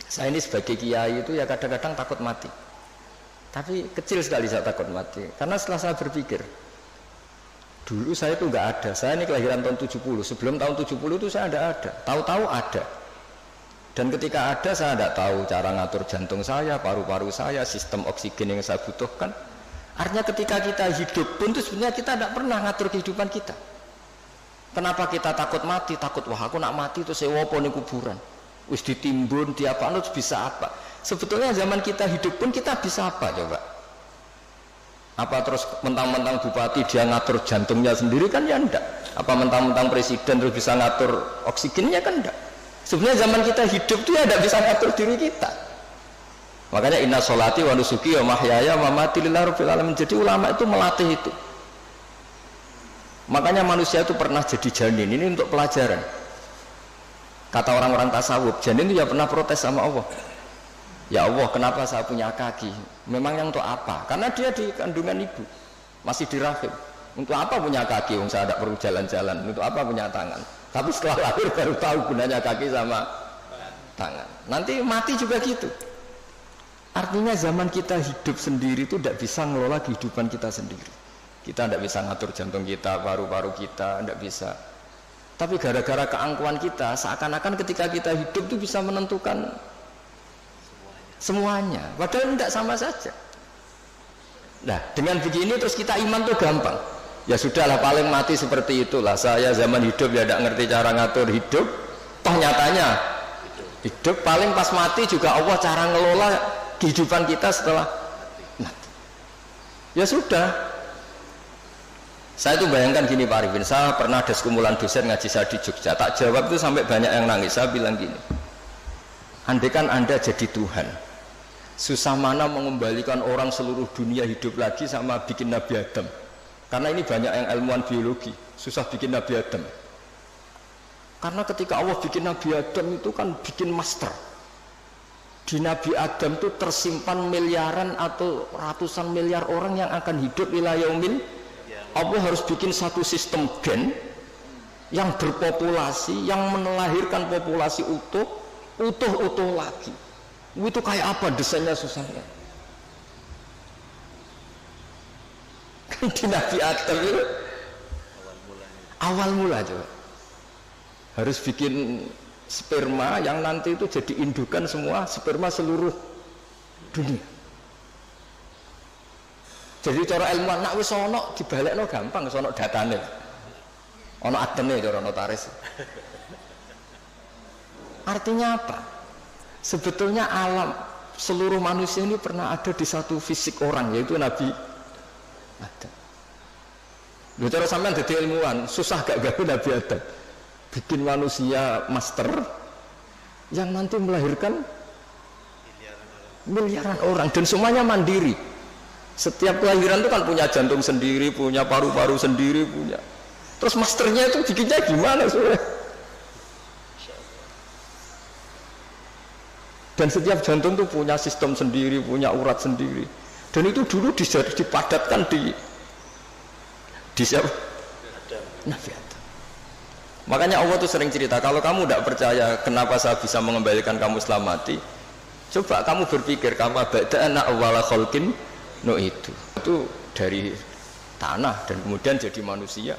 Saya ini sebagai kiai itu ya kadang-kadang takut mati. Tapi kecil sekali saya takut mati. Karena setelah saya berpikir, dulu saya itu nggak ada. Saya ini kelahiran tahun 70. Sebelum tahun 70 itu saya tidak ada. Tahu-tahu ada. Dan ketika ada saya tidak tahu cara ngatur jantung saya, paru-paru saya, sistem oksigen yang saya butuhkan. Artinya ketika kita hidup pun itu sebenarnya kita tidak pernah ngatur kehidupan kita. Kenapa kita takut mati? Takut, wah aku nak mati itu saya wopo nih kuburan. Wis ditimbun, diapaan terus bisa apa? Sebetulnya zaman kita hidup pun kita bisa apa coba? Apa terus mentang-mentang bupati dia ngatur jantungnya sendiri kan ya enggak? Apa mentang-mentang presiden terus bisa ngatur oksigennya kan enggak? Sebenarnya zaman kita hidup itu ya enggak bisa ngatur diri kita. Makanya inna sholati wa nusuki wa mahyaya wa mamati lillahi rabbil alamin. Jadi ulama itu melatih itu. Makanya manusia itu pernah jadi janin, ini untuk pelajaran. Kata orang-orang tasawuf, janin itu ya pernah protes sama Allah. Ya Allah, kenapa saya punya kaki? Memangnya untuk apa? Karena dia di kandungan ibu, masih di rahim. Untuk apa punya kaki? Saya tidak perlu jalan-jalan. Untuk apa punya tangan? Tapi setelah lahir baru tahu gunanya kaki sama tangan. Nanti mati juga gitu. Artinya zaman kita hidup sendiri itu tidak bisa ngelola kehidupan kita sendiri. Kita tidak bisa ngatur jantung kita, paru-paru kita, tidak bisa. Tapi gara-gara keangkuhan kita, seakan-akan ketika kita hidup itu bisa menentukan semuanya. Padahal tidak sama saja. Nah, dengan begini terus kita iman tuh gampang. Ya sudahlah, paling mati seperti itulah. Saya zaman hidup ya tidak ngerti cara ngatur hidup. Toh nyatanya hidup paling pas mati juga Allah cara ngelola kehidupan kita setelah mati. Ya sudah. Saya itu bayangkan gini Pak Arifin, saya pernah ada sekumpulan dosen ngaji saya di Jogja, tak jawab itu sampai banyak yang nangis. Saya bilang gini, andai kan Anda jadi Tuhan, susah mana mengembalikan orang seluruh dunia hidup lagi sama bikin Nabi Adam. Karena ini banyak yang ilmuwan biologi, susah bikin Nabi Adam. Karena ketika Allah bikin Nabi Adam itu kan bikin master. Di Nabi Adam itu tersimpan miliaran atau ratusan miliar orang yang akan hidup ila yaumil. Allah harus bikin satu sistem gen yang berpopulasi, yang melahirkan populasi utuh lagi. Itu kayak apa desainnya susahnya? Di Nabi Adam itu awal mula coba harus bikin sperma yang nanti itu jadi indukan semua sperma seluruh dunia. Jadi cara ilmuwan nak wis ana dibalekno gampang, sono datane. Ana adene cara notaris. Artinya apa? Sebetulnya alam seluruh manusia ini pernah ada di satu fisik orang, yaitu Nabi Adam. Lho cara sampean dadi ilmuwan, susah gak gawe Nabi Adam. Bikin manusia master yang nanti melahirkan miliaran orang dan semuanya mandiri. Setiap kelahiran itu kan punya jantung sendiri, punya paru-paru sendiri, punya. Terus masternya itu bikinnya gimana soalnya? Dan setiap jantung itu punya sistem sendiri, punya urat sendiri. Dan itu dulu dipadatkan di siapa? Nabi Adam. Makanya Allah tuh sering cerita, kalau kamu tidak percaya kenapa saya bisa mengembalikan kamu setelah mati, coba kamu berpikir, kama ba'da'ana awwala khalqin no itu dari tanah dan kemudian jadi manusia.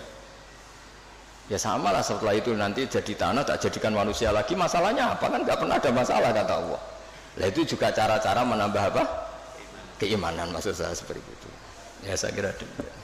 Ya sama lah setelah itu nanti jadi tanah tak jadikan manusia lagi, masalahnya apa? Kan nggak pernah ada masalah kata Allah. Nah itu juga cara-cara menambah apa? Keimanan maksud saya seperti itu. Ya saya kira demikian.